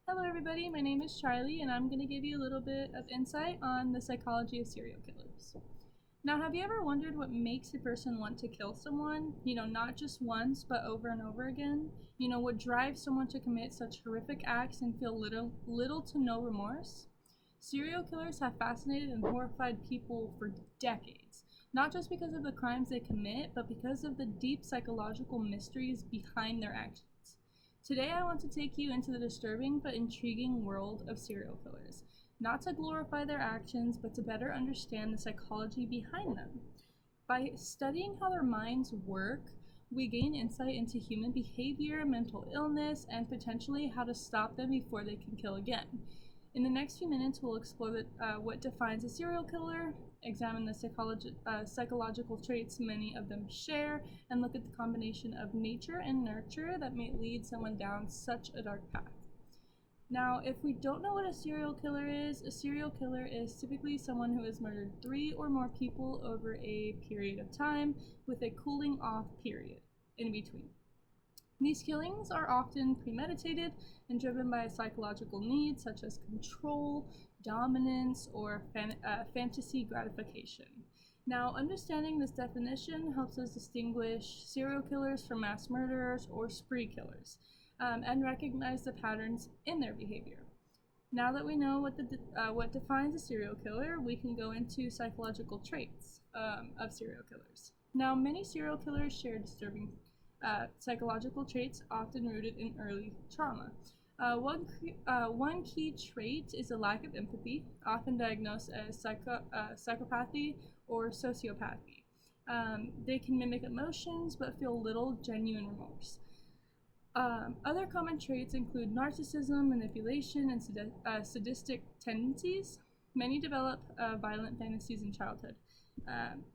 Hello everybody, my name is Charlie and I'm going to give you a little bit of insight on the psychology of serial killers. Now, have you ever wondered what makes a person want to kill someone? Not just once, but over and over again? What drives someone to commit such horrific acts and feel little to no remorse? Serial killers have fascinated and horrified people for decades, not just because of the crimes they commit, but because of the deep psychological mysteries behind their actions. Today, I want to take you into the disturbing but intriguing world of serial killers, not to glorify their actions, but to better understand the psychology behind them. By studying how their minds work, we gain insight into human behavior, mental illness, and potentially how to stop them before they can kill again. In the next few minutes, we'll explore what defines a serial killer, examine the psychological traits many of them share, and look at the combination of nature and nurture that may lead someone down such a dark path. Now, if we don't know what a serial killer is typically someone who has murdered 3 or more people over a period of time, with a cooling off period in between. These killings are often premeditated and driven by psychological needs such as control, dominance, or fantasy gratification. Now, understanding this definition helps us distinguish serial killers from mass murderers or spree killers, and recognize the patterns in their behavior. Now that we know what defines a serial killer, we can go into psychological traits of serial killers. Now, many serial killers share disturbing psychological traits often rooted in early trauma. One key trait is a lack of empathy, often diagnosed as psychopathy or sociopathy. They can mimic emotions but feel little genuine remorse. Other common traits include narcissism, manipulation, and sadistic tendencies. Many develop violent fantasies in childhood.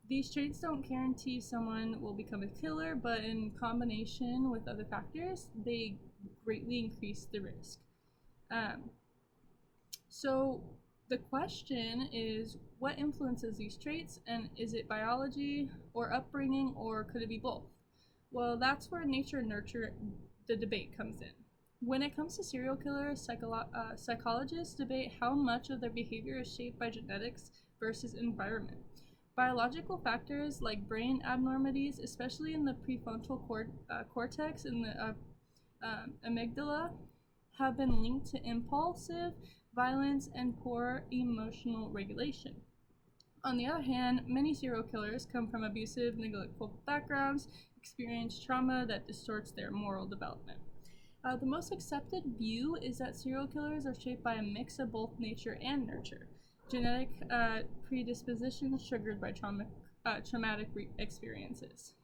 These traits don't guarantee someone will become a killer, but in combination with other factors, they greatly increase the risk. So the question is, what influences these traits, and is it biology or upbringing, or could it be both? Well, that's where nature and nurture, the debate comes in. When it comes to serial killers, psychologists debate how much of their behavior is shaped by genetics versus environment. Biological factors like brain abnormalities, especially in the prefrontal cortex and the amygdala, have been linked to impulsive violence and poor emotional regulation. On the other hand, many serial killers come from abusive, neglectful backgrounds, experience trauma that distorts their moral development. The most accepted view is that serial killers are shaped by a mix of both nature and nurture. Genetic predispositions triggered by traumatic experiences.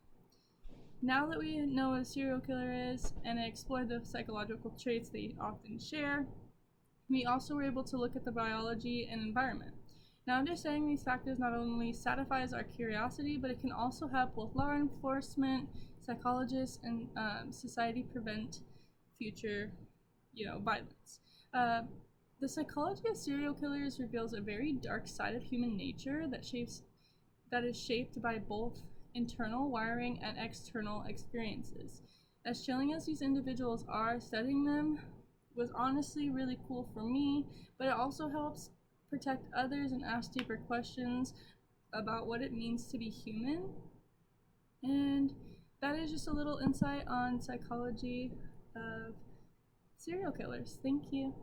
Now that we know what a serial killer is and explore the psychological traits they often share, we also were able to look at the biology and environment. Now, understanding these factors not only satisfies our curiosity, but it can also help both law enforcement, psychologists, and society prevent future, violence. The psychology of serial killers reveals a very dark side of human nature that is shaped by both internal wiring and external experiences. As chilling as these individuals are, studying them was honestly really cool for me, but it also helps protect others and ask deeper questions about what it means to be human. And that is just a little insight on psychology of serial killers. Thank you.